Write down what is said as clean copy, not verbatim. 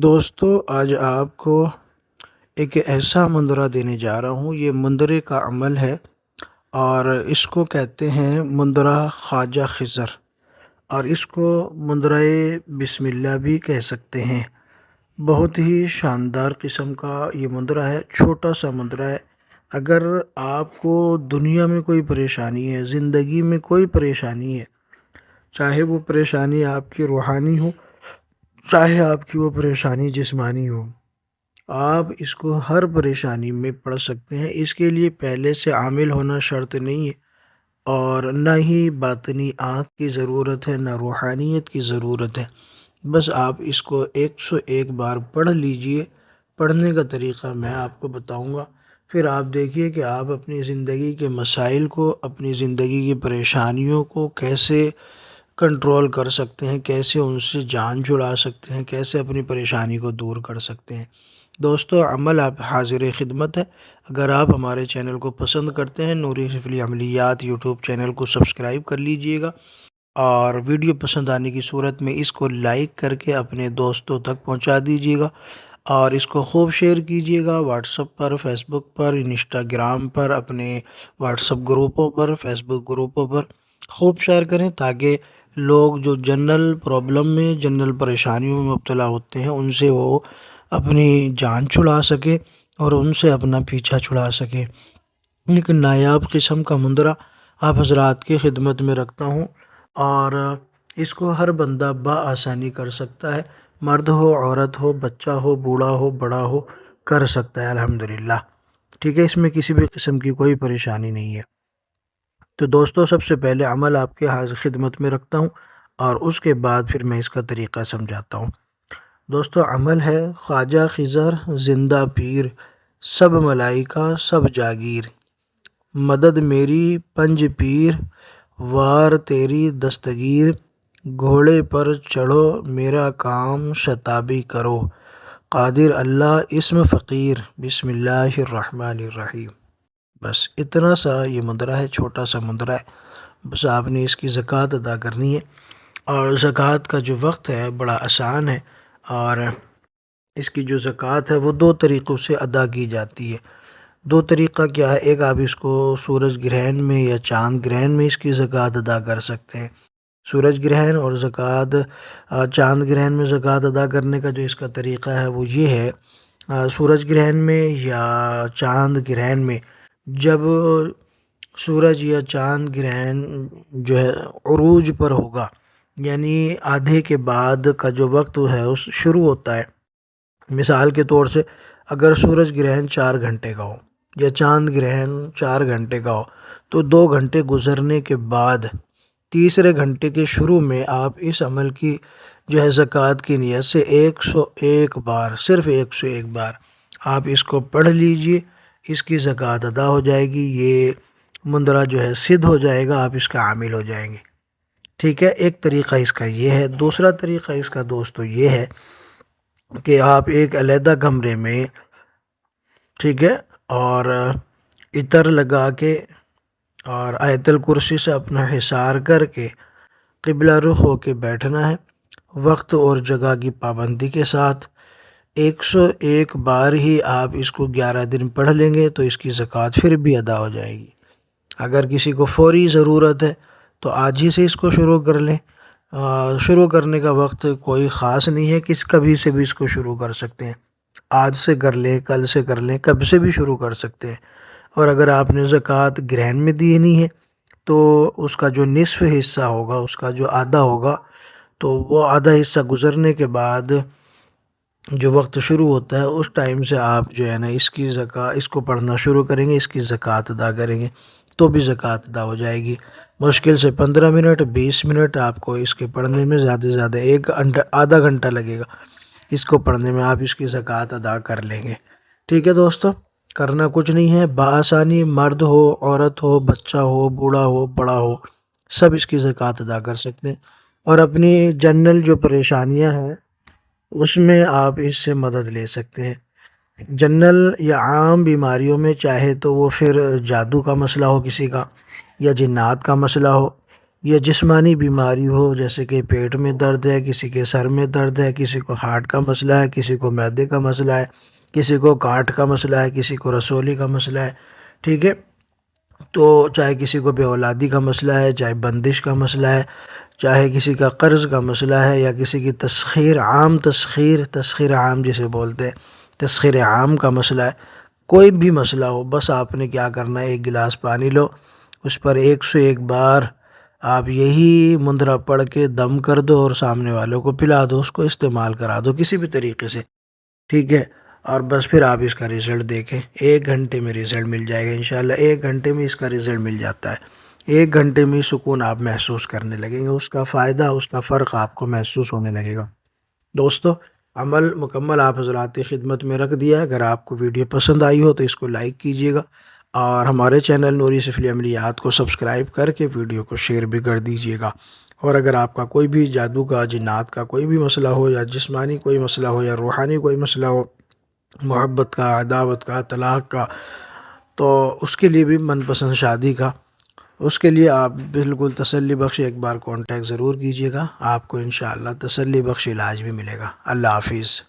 دوستو آج آپ کو ایک ایسا مندرہ دینے جا رہا ہوں۔ یہ مندرے کا عمل ہے اور اس کو کہتے ہیں مندرہ خواجہ خضر، اور اس کو مندرہ بسم اللہ بھی کہہ سکتے ہیں۔ بہت ہی شاندار قسم کا یہ مندرہ ہے، چھوٹا سا مندرہ ہے۔ اگر آپ کو دنیا میں کوئی پریشانی ہے، زندگی میں کوئی پریشانی ہے، چاہے وہ پریشانی آپ کی روحانی ہو، چاہے آپ کی وہ پریشانی جسمانی ہو، آپ اس کو ہر پریشانی میں پڑھ سکتے ہیں۔ اس کے لیے پہلے سے عامل ہونا شرط نہیں ہے، اور نہ ہی باطنی آنکھ کی ضرورت ہے، نہ روحانیت کی ضرورت ہے۔ بس آپ اس کو 101 بار پڑھ لیجئے۔ پڑھنے کا طریقہ میں آپ کو بتاؤں گا، پھر آپ دیکھیے کہ آپ اپنی زندگی کے مسائل کو، اپنی زندگی کی پریشانیوں کو کیسے کنٹرول کر سکتے ہیں، کیسے ان سے جان چھڑا سکتے ہیں، کیسے اپنی پریشانی کو دور کر سکتے ہیں۔ دوستو عمل آپ حاضر خدمت ہے۔ اگر آپ ہمارے چینل کو پسند کرتے ہیں، نوری حفظی عملیات یوٹیوب چینل کو سبسکرائب کر لیجئے گا، اور ویڈیو پسند آنے کی صورت میں اس کو لائک کر کے اپنے دوستوں تک پہنچا دیجئے گا، اور اس کو خوب شیئر کیجئے گا واٹس ایپ پر، فیس بک پر، انسٹاگرام پر، اپنے واٹس ایپ گروپوں پر، فیس بک گروپوں پر خوب شیئر کریں، تاکہ لوگ جو جنرل پرابلم میں، جنرل پریشانیوں میں مبتلا ہوتے ہیں، ان سے وہ اپنی جان چھڑا سکے اور ان سے اپنا پیچھا چھڑا سکے۔ ایک نایاب قسم کا مندرہ آپ حضرات کی خدمت میں رکھتا ہوں، اور اس کو ہر بندہ بآسانی کر سکتا ہے، مرد ہو، عورت ہو، بچہ ہو، بوڑھا ہو، بڑا ہو، کر سکتا ہے الحمدللہ۔ ٹھیک ہے، اس میں کسی بھی قسم کی کوئی پریشانی نہیں ہے۔ تو دوستو سب سے پہلے عمل آپ کے حاضر خدمت میں رکھتا ہوں، اور اس کے بعد پھر میں اس کا طریقہ سمجھاتا ہوں۔ دوستو عمل ہے: خواجہ خضر زندہ پیر، سب ملائکہ سب جاگیر، مدد میری پنج پیر، وار تیری دستگیر، گھوڑے پر چڑھو میرا کام شتابی کرو، قادر اللہ اسم فقیر، بسم اللہ الرحمن الرحیم۔ بس اتنا سا یہ مندرہ ہے، چھوٹا سا مندرہ ہے۔ بس آپ نے اس کی زکوٰۃ ادا کرنی ہے، اور زکوٰۃ کا جو وقت ہے بڑا آسان ہے، اور اس کی جو زکوٰۃ ہے وہ 2 طریقوں سے ادا کی جاتی ہے۔ 2 طریقہ کیا ہے؟ ایک، آپ اس کو سورج گرہن میں یا چاند گرہن میں اس کی زکوٰۃ ادا کر سکتے ہیں۔ سورج گرہن اور زکوٰۃ، چاند گرہن میں زکوٰۃ ادا کرنے کا جو اس کا طریقہ ہے وہ یہ ہے: سورج گرہن میں یا چاند گرہن میں، جب سورج یا چاند گرہن جو ہے عروج پر ہوگا، یعنی آدھے کے بعد کا جو وقت ہے اس شروع ہوتا ہے۔ مثال کے طور سے اگر سورج گرہن 4 گھنٹے کا ہو یا چاند گرہن 4 گھنٹے کا ہو، تو 2 گھنٹے گزرنے کے بعد تیسرے گھنٹے کے شروع میں آپ اس عمل کی جو ہے زکوٰۃ کی نیت سے 101 بار، صرف 101 بار آپ اس کو پڑھ لیجئے، اس کی زکوٰۃ ادا ہو جائے گی، یہ مندرہ جو ہے سدھ ہو جائے گا، آپ اس کا عامل ہو جائیں گے۔ ٹھیک ہے، ایک طریقہ اس کا یہ ہے۔ دوسرا طریقہ اس کا دوستو یہ ہے کہ آپ ایک علیحدہ کمرے میں، ٹھیک ہے، اور عطر لگا کے اور آیت الکرسی سے اپنا حصار کر کے قبلہ رخ ہو کے بیٹھنا ہے، وقت اور جگہ کی پابندی کے ساتھ۔ 101 بار ہی آپ اس کو 11 دن پڑھ لیں گے تو اس کی زکوٰۃ پھر بھی ادا ہو جائے گی۔ اگر کسی کو فوری ضرورت ہے تو آج ہی سے اس کو شروع کر لیں۔ شروع کرنے کا وقت کوئی خاص نہیں ہے، کبھی سے بھی اس کو شروع کر سکتے ہیں، آج سے کر لیں، کل سے کر لیں، کب سے بھی شروع کر سکتے ہیں۔ اور اگر آپ نے زکوٰۃ گرہن میں دینی ہے تو اس کا جو نصف حصہ ہوگا، اس کا جو آدھا ہوگا، تو وہ آدھا حصہ گزرنے کے بعد جو وقت شروع ہوتا ہے اس ٹائم سے آپ جو ہے نا اس کو پڑھنا شروع کریں گے، اس کی زکوٰۃ ادا کریں گے تو بھی زکوٰۃ ادا ہو جائے گی۔ مشکل سے 15 منٹ 20 منٹ آپ کو اس کے پڑھنے میں، زیادہ سے زیادہ آدھا گھنٹہ لگے گا اس کو پڑھنے میں، آپ اس کی زکوٰۃ ادا کر لیں گے۔ ٹھیک ہے دوستو، کرنا کچھ نہیں ہے، بآسانی مرد ہو، عورت ہو، بچہ ہو، بوڑھا ہو، بڑا ہو، سب اس کی زکوٰۃ ادا کر سکتے ہیں، اور اپنی جنرل جو پریشانیاں ہیں اس میں آپ اس سے مدد لے سکتے ہیں۔ جنرل یا عام بیماریوں میں، چاہے تو وہ پھر جادو کا مسئلہ ہو کسی کا، یا جنات کا مسئلہ ہو، یا جسمانی بیماری ہو، جیسے کہ پیٹ میں درد ہے، کسی کے سر میں درد ہے، کسی کو ہارٹ کا مسئلہ ہے، کسی کو معدے کا مسئلہ ہے، کسی کو گاٹھ کا مسئلہ ہے، کسی کو رسولی کا مسئلہ ہے، ٹھیک ہے، تو چاہے کسی کو بے اولادی کا مسئلہ ہے، چاہے بندش کا مسئلہ ہے، چاہے کسی کا قرض کا مسئلہ ہے، یا کسی کی تسخیر عام جسے بولتے ہیں، تسخیر عام کا مسئلہ ہے، کوئی بھی مسئلہ ہو، بس آپ نے کیا کرنا ہے، ایک گلاس پانی لو، اس پر 101 بار آپ یہی مندرہ پڑھ کے دم کر دو اور سامنے والوں کو پلا دو، اس کو استعمال کرا دو کسی بھی طریقے سے، ٹھیک ہے، اور بس پھر آپ اس کا رزلٹ دیکھیں، 1 گھنٹے میں رزلٹ مل جائے گا انشاءاللہ، 1 گھنٹے میں اس کا رزلٹ مل جاتا ہے، 1 گھنٹے میں سکون آپ محسوس کرنے لگیں گے، اس کا فائدہ، اس کا فرق آپ کو محسوس ہونے لگے گا۔ دوستو، عمل مکمل آپ حضرات کی خدمت میں رکھ دیا ہے، اگر آپ کو ویڈیو پسند آئی ہو تو اس کو لائک کیجیے گا، اور ہمارے چینل نوری سفلی عملیات کو سبسکرائب کر کے ویڈیو کو شیئر بھی کر دیجیے گا، اور اگر آپ کا کوئی بھی جادو کا، جنات کا کوئی بھی مسئلہ ہو، یا جسمانی کوئی مسئلہ ہو، یا روحانی کوئی مسئلہ ہو، محبت کا، عداوت کا، طلاق کا، تو اس کے لیے بھی من پسند شادی کا، اس کے لیے آپ بالکل تسلی بخش ایک بار کانٹیکٹ ضرور کیجیے گا، آپ کو انشاءاللہ تسلی بخش علاج بھی ملے گا۔ اللہ حافظ۔